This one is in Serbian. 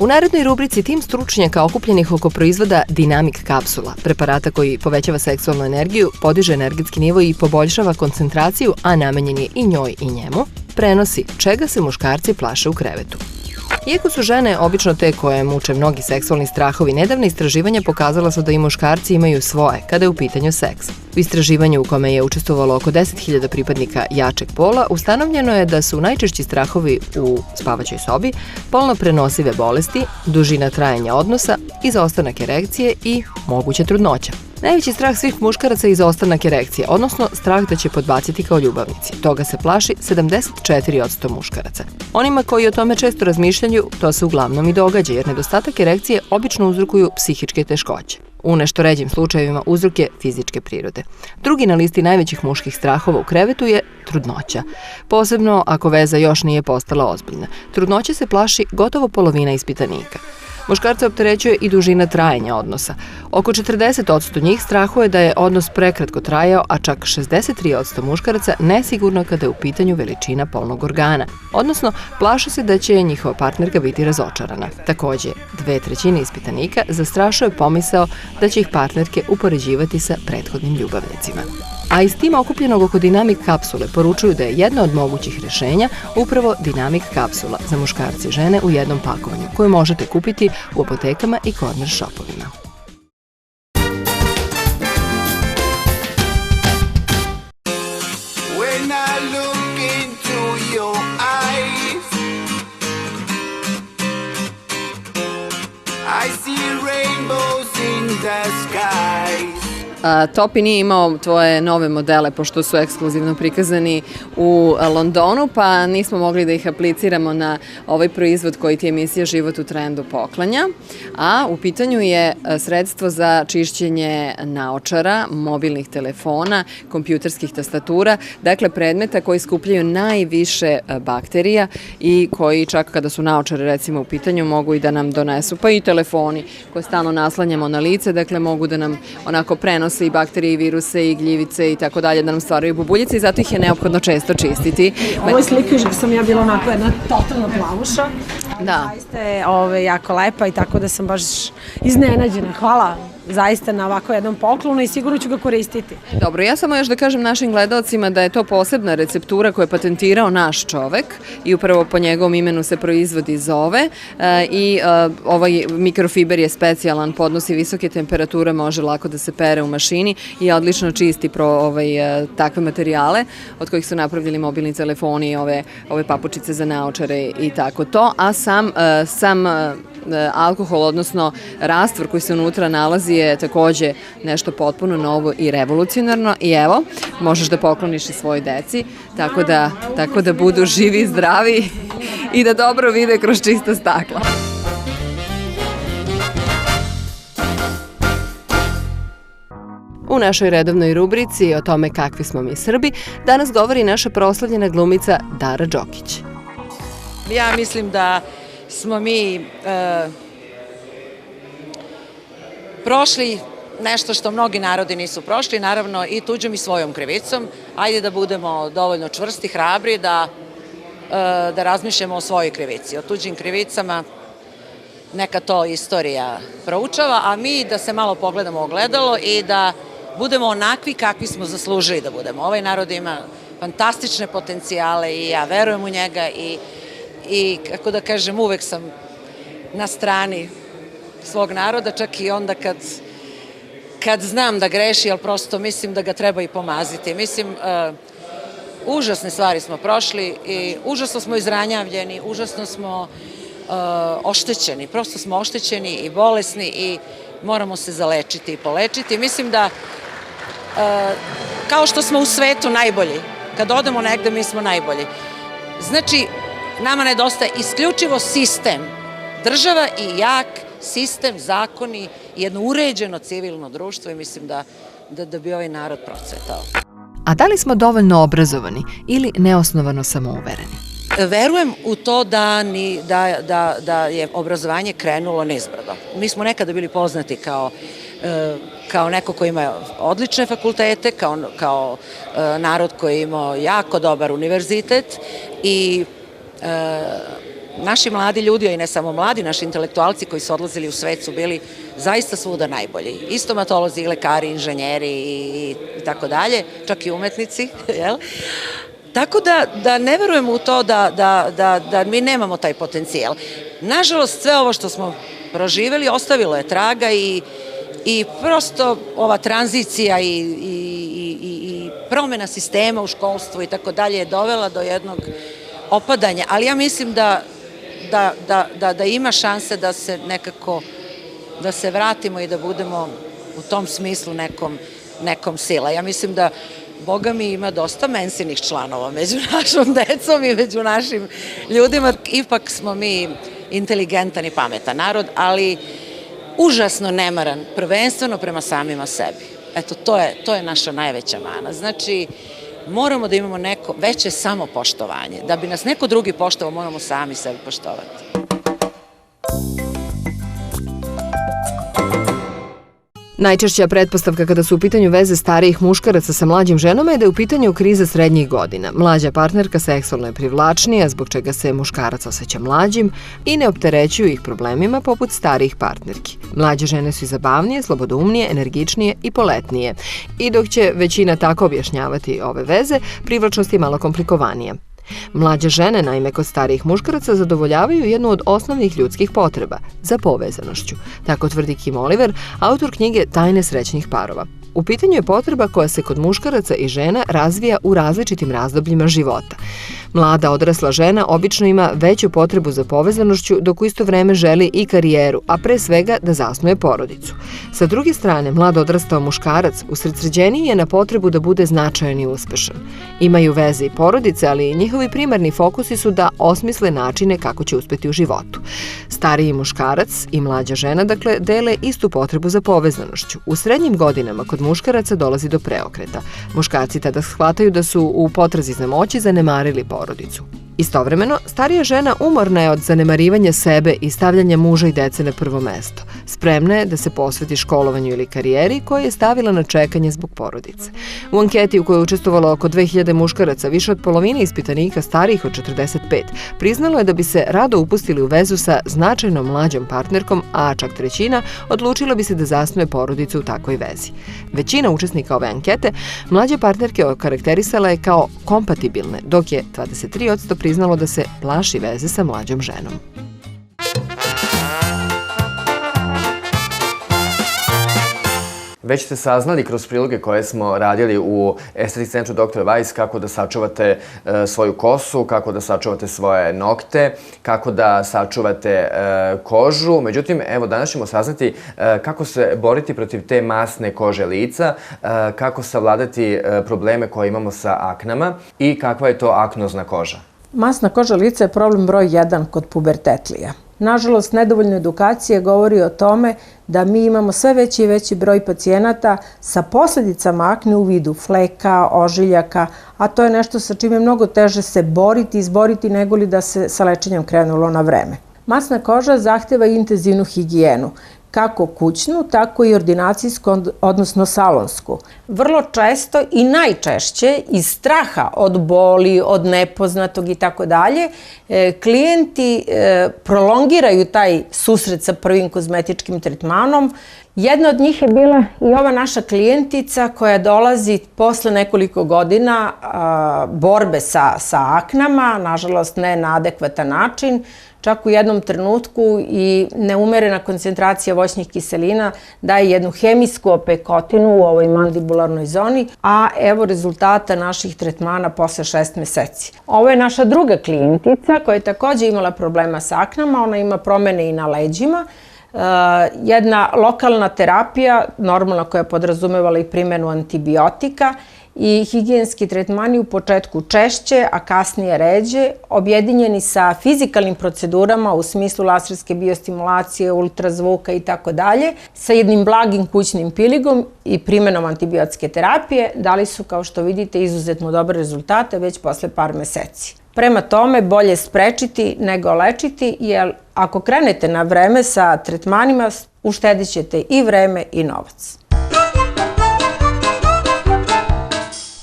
U narednoj rubrici tim stručnjaka okupljenih oko proizvoda Dynamic kapsula, preparata koji povećava seksualnu energiju, podiže energetski nivo i poboljšava koncentraciju, a namenjen je i njoj i njemu, prenosi čega se muškarci plaše u krevetu. Iako su žene obično te koje muče mnogi seksualni strahovi, nedavna istraživanja pokazala su da i muškarci imaju svoje kada je u pitanju seks. U istraživanju u kome je učestvovalo oko 10.000 pripadnika jačeg pola, ustanovljeno je da su najčešći strahovi u spavaćoj sobi polno prenosive bolesti, dužina trajanja odnosa, izostanak erekcije i moguća trudnoća. Najveći strah svih muškaraca je izostanak erekcije, odnosno strah da će podbaciti kao ljubavnici. Toga se plaši 74% muškaraca. Onima koji o tome često razmišljaju, to se uglavnom i događa, jer nedostatak erekcije obično uzrokuju psihičke teškoće. U nešto ređim slučajevima uzrok je fizičke prirode. Drugi na listi najvećih muških strahova u krevetu je trudnoća. Posebno ako veza još nije postala ozbiljna. Trudnoće se plaši gotovo polovina ispitanika. Muškarce opterećuje i dužina trajanja odnosa. Oko 40% njih strahuje da je odnos prekratko trajao, a čak 63% muškaraca nesigurno kada je u pitanju veličina polnog organa, odnosno plaše se da će njihova partnerka biti razočarana. Takođe, 2/3 ispitanika zastrašuje pomisao da će ih partnerke upoređivati sa prethodnim ljubavnicima. A iz tima okupljenog oko Dynamic kapsule poručuju da je jedno od mogućih rješenja upravo Dynamic kapsula za muškarce i žene u jednom pakovanju, koju možete kupiti u apotekama i corner shopovima. Topi nije imao tvoje nove modele, pošto su ekskluzivno prikazani u Londonu, pa nismo mogli da ih apliciramo na ovaj proizvod koji ti emisija Život u trendu poklanja. A u pitanju je sredstvo za čišćenje naočara, mobilnih telefona, kompjuterskih tastatura, dakle predmeta koji skupljaju najviše bakterija i koji čak kada su naočare recimo u pitanju mogu i da nam donesu, pa i telefoni koje stalno naslanjamo na lice, dakle mogu da nam onako prenose i bakterije i viruse i gljivice i tako dalje, da nam stvaraju bubuljice i zato ih je neophodno često čistiti. Ovo je slika što sam ja bila onako jedna totalna plavuša. Da. Zaista je jako lepa i tako da sam baš iznenađena. Hvala zaista na ovako jednom poklonu i sigurno ću ga koristiti. Dobro, ja samo još da kažem našim gledaocima da je to posebna receptura koju je patentirao naš čovek i upravo po njegovom imenu se proizvod i zove i ovaj mikrofiber je specijalan, podnosi visoke temperature, može lako da se pere u mašini i odlično čisti takve materijale od kojih su napravljeni mobilni telefoni i ove papučice za naočare i tako to, a sam alkohol, odnosno rastvor koji se unutra nalazi je takođe nešto potpuno novo i revolucionarno i evo, možeš da pokloniš i svoj deci, tako da budu živi i zdravi i da dobro vide kroz čista stakla. U našoj redovnoj rubrici o tome kakvi smo mi Srbi danas govori naša proslavljena glumica Dara Đokić. Ja mislim da smo mi prošli nešto što mnogi narodi nisu prošli, naravno i tuđom i svojom krivicom. Ajde da budemo dovoljno čvrsti, hrabri, da razmišljamo o svojoj krivici. O tuđim krivicama neka to istorija proučava, a mi da se malo pogledamo u ogledalo i da budemo onakvi kakvi smo zaslužili da budemo. Ovaj narod ima fantastične potencijale i ja verujem u njega i kako da kažem, uvek sam na strani svog naroda, čak i onda kad znam da greši, ali prosto mislim da ga treba i pomaziti. Mislim, užasne stvari smo prošli i užasno smo izranjavljeni, užasno smo oštećeni, prosto smo oštećeni i bolesni i moramo se zalečiti i polečiti. Mislim da kao što smo u svetu najbolji, kad odemo negde mi smo najbolji. Znači, nama nedostaje isključivo sistem, država i jak sistem, zakoni i jedno uređeno civilno društvo i mislim da bi ovaj narod procvetao. A da li smo dovoljno obrazovani ili neosnovano samouvereni? Verujem u to da je obrazovanje krenulo nizbrdo. Mi smo nekada bili poznati kao neko ko ima odlične fakultete, kao narod koji je imao jako dobar univerzitet i naši mladi ljudi, a i ne samo mladi, naši intelektualci koji su odlazili u svet su bili zaista svuda najbolji. I stomatolozi, i lekari, i inženjeri i tako dalje, čak i umetnici, jel? Tako da ne verujem u to da mi nemamo taj potencijal. Nažalost, sve ovo što smo proživeli ostavilo je traga i prosto ova tranzicija i promena sistema u školstvu i tako dalje je dovela do jednog opadanja, ali ja mislim da ima šanse da se nekako, da se vratimo i da budemo u tom smislu nekom sila. Ja mislim da Boga mi ima dosta mensinih članova među našom decom i među našim ljudima. Ipak smo mi inteligentan i pametan narod, ali užasno nemaran, prvenstveno prema samima sebi. Eto, to je naša najveća mana. Znači, moramo da imamo neko veće samopoštovanje. Da bi nas neko drugi poštovao, moramo sami sebi poštovati. Najčešća pretpostavka kada su u pitanju veze starijih muškaraca sa mlađim ženama je da je u pitanju kriza srednjih godina. Mlađa partnerka seksualno je privlačnija, zbog čega se muškarac osjeća mlađim i ne opterećuju ih problemima poput starijih partnerki. Mlađe žene su i zabavnije, slobodoumnije, energičnije i poletnije. I dok će većina tako objašnjavati ove veze, privlačnost je malo komplikovanija. Mlađe žene, naime, kod starijih muškaraca zadovoljavaju jednu od osnovnih ljudskih potreba – za povezanošću. Tako tvrdi Kim Oliver, autor knjige Tajne srećnih parova. U pitanju je potreba koja se kod muškaraca i žena razvija u različitim razdobljima života. Mlada odrasla žena obično ima veću potrebu za povezanošću, dok u isto vreme želi i karijeru, a pre svega da zasnuje porodicu. Sa druge strane, mlad odrastao muškarac usredsređeniji je na potrebu da bude značajan i uspešan. Imaju veze i porodice, ali njihovi primarni fokusi su da osmisle načine kako će uspeti u životu. Stariji muškarac i mlađa žena, dakle, dele istu potrebu za povezanošću. U srednjim godinama kod muškaraca dolazi do preokreta. Muškarci tada shvataju da su u potrazi za moći zanemarili porodicu. Istovremeno, starija žena umorna je od zanemarivanja sebe i stavljanja muža i dece na prvo mesto. Spremna je da se posveti školovanju ili karijeri koje je stavila na čekanje zbog porodice. U anketi u kojoj je učestvovalo oko 2000 muškaraca, više od polovine ispitanika starijih od 45 priznalo je da bi se rado upustili u vezu sa značajnom mlađom partnerkom, a čak trećina odlučila bi se da zasnuje porodicu u takvoj vezi. Većina učesnika ove ankete mlađe partnerke okarakterisala je kao kompatibilne, dok je 23% priznalo da se plaši veze sa mlađom ženom. Već ste saznali kroz priloge koje smo radili u Estetik centru Dr. Weiss kako da sačuvate svoju kosu, kako da sačuvate svoje nokte, kako da sačuvate kožu. Međutim, evo danas ćemo saznati kako se boriti protiv te masne kože lica, kako savladati probleme koje imamo sa aknama i kakva je to aknozna koža. Masna koža lica je problem broj 1 kod pubertetlija. Nažalost, nedovoljno edukacije govori o tome da mi imamo sve veći i veći broj pacijenata sa posljedicama akne u vidu fleka, ožiljaka, a to je nešto sa čime je mnogo teže se boriti, izboriti nego li da se sa lečenjem krenulo na vreme. Masna koža zahteva intenzivnu higijenu, kako kućnu, tako i ordinacijsku, odnosno salonsku. Vrlo često i najčešće iz straha od boli, od nepoznatog i tako dalje, klijenti prolongiraju taj susret sa prvim kozmetičkim tretmanom. Jedna od njih je bila i ova naša klijentica koja dolazi posle nekoliko godina borbe sa aknama, nažalost ne na adekvatan način. Čak u jednom trenutku i neumerena koncentracija voćnih kiselina daje jednu hemijsku opekotinu u ovoj mandibularnoj zoni, a evo rezultata naših tretmana posle 6 meseci. Ovo je naša druga klijentica koja je takođe imala problema sa aknama, ona ima promene i na leđima. Jedna lokalna terapija, normalno koja je podrazumevala i primjenu antibiotika, i higijenski tretmani u početku češće, a kasnije ređe, objedinjeni sa fizikalnim procedurama u smislu laserske biostimulacije, ultrazvuka i tako dalje, sa jednim blagim kućnim piligom i primjenom antibiotske terapije, dali su, kao što vidite, izuzetno dobre rezultate već posle par meseci. Prema tome, bolje sprečiti nego lečiti, jer ako krenete na vreme sa tretmanima, uštedit ćete i vreme i novac.